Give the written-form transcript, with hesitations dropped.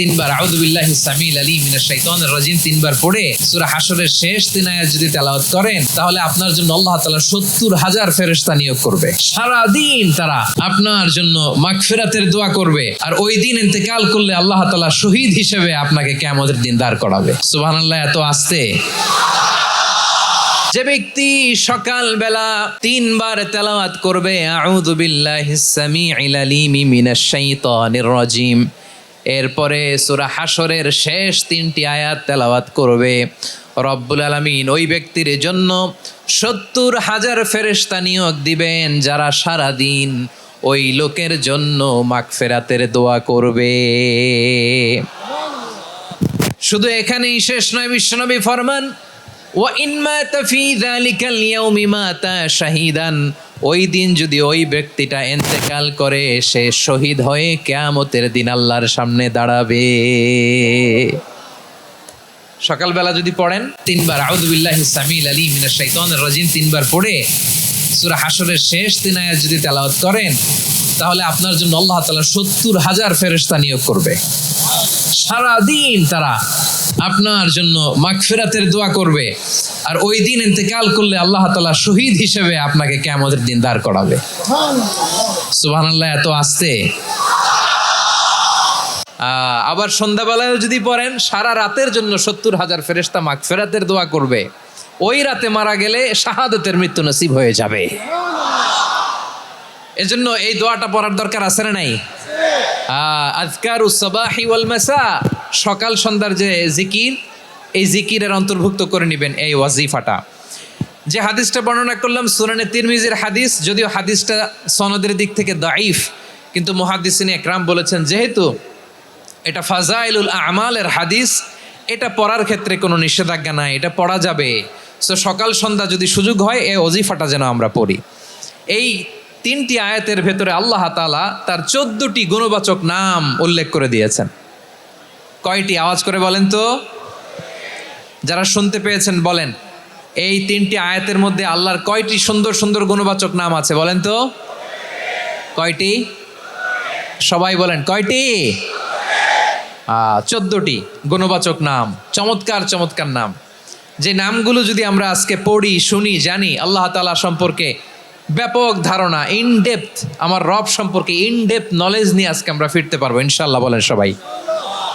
তিনবার আউযু বিল্লাহি সামিল আলিম মিনাশ শাইতানির রাজিম তিনবার পড়ে সূরা হাশরের শেষ 3 আয়াত যদি তেলাওয়াত করেন তাহলে আপনার জন্য আল্লাহ তাআলা 70,000 ফেরেশতা নিয়োগ করবে। সারা দিন তারা আপনার জন্য মাগফিরাতের দোয়া করবে, আর ওই দিন ইন্তেকাল করলে আল্লাহ তাআলা শহীদ হিসেবে আপনাকে কিয়ামতের দিন দাঁড় করাবে। সুবহানাল্লাহ, এত আস্তে। যে ব্যক্তি সকালবেলা 3 বার তেলাওয়াত করবে আউযু বিল্লাহিস সামিউল আলিম মিনাশ শাইতানির রাজিম, এরপরে সূরা হাশরের শেষ 3টি আয়াত তেলাওয়াত করবে, রব্বুল আলামিন ওই ব্যক্তির জন্য 70,000 ফেরেশতা নিয়োগ দিবেন যারা সারা দিন ওই লোকের জন্য মাগফিরাতের দোয়া করবে। শুধু এখানেই শেষ নয়, বিশ্বনবী ফরমান ওয়া ইন মাতা ফি যালিকাল ইয়াউমি মাতা শাহিদান, ওই দিন যদি ওই ব্যক্তিটা ইন্তেকাল করে সে শহীদ হয়ে কিয়ামতের দিন আল্লাহর সামনে দাঁড়াবে। সকালবেলা যদি পড়েন 3 বার আউযু বিল্লাহিস সামিউল আলিম মিনাশ শাইতানির রাজিম 3 বার পড়ে সূরা হাশরের শেষ 3 আয়াত যদি তেলাওয়াত করেন তাহলে আপনার জন্য আল্লাহ তাআলা 70,000 ফেরেশতা নিয়োগ করবে। সারা দিন তারা আপনার জন্য মাগফিরাতের দোয়া করবে, আর ওই দিন ইন্তেকাল করলে আল্লাহ তাআলা শহীদ হিসেবে আপনাকে কিয়ামতের দিন দাঁড় করাবে। সুবহানাল্লাহ, এত আস্তে। আবার সন্ধ্যাবেলায় যদি পড়েন সারা রাতের জন্য 70,000 ফেরেশতা মাগফিরাতের দোয়া করবে। ওই রাতে মারা গেলে শাহাদাতের মৃত্যু নসিব হয়ে যাবে। এজন্য এই দোয়াটা পড়ার দরকার আছে না নাই? আযকারুস সাবাহি ওয়াল মাসা, সকাল সন্ধ্যার যে জিকির, এই জিকিরের অন্তর্ভুক্ত করে নেবেন এই ওয়াজিফাটা। যে হাদিসটা বর্ণনা করলাম সুনানে তিরমিজির হাদিস, যদিও হাদিসটা সনদের দিক থেকে দাঈফ, কিন্তু মুহাদ্দিসিনে একরাম বলেছেন যেহেতু এটা ফাজাইলুল আমালের হাদিস, এটা পড়ার ক্ষেত্রে কোনো নিষেধাজ্ঞা নাই, এটা পড়া যাবে। সো সকাল সন্ধ্যা যদি সুযোগ হয় এই ওয়াজিফাটা যেন আমরা পড়ি। এই 3টি আয়াতের ভেতরে আল্লাহ তাআলা তার 14টি গুণবাচক নাম উল্লেখ করে দিয়েছেন। কয়টি? আওয়াজ করে বলেন তো, যারা শুনতে পেয়েছেন বলেন। এই 3টি আয়াতের মধ্যে আল্লাহর কয়টি সুন্দর সুন্দর গুণবাচক নাম আছে বলেন তো? কয়টি? সবাই বলেন কয়টি? 14টি গুণবাচক নাম, চমৎকার চমৎকার নাম। যে নামগুলো যদি আমরা আজকে পড়ি, শুনি, জানি, আল্লাহ তাআলা সম্পর্কে ব্যাপক ধারণা, ইনডেপথ, আমার রব সম্পর্কে ইনডেপথ নলেজ নিয়ে আজকে আমরা ফিরতে পারবো ইনশাআল্লাহ। বলেন সবাই।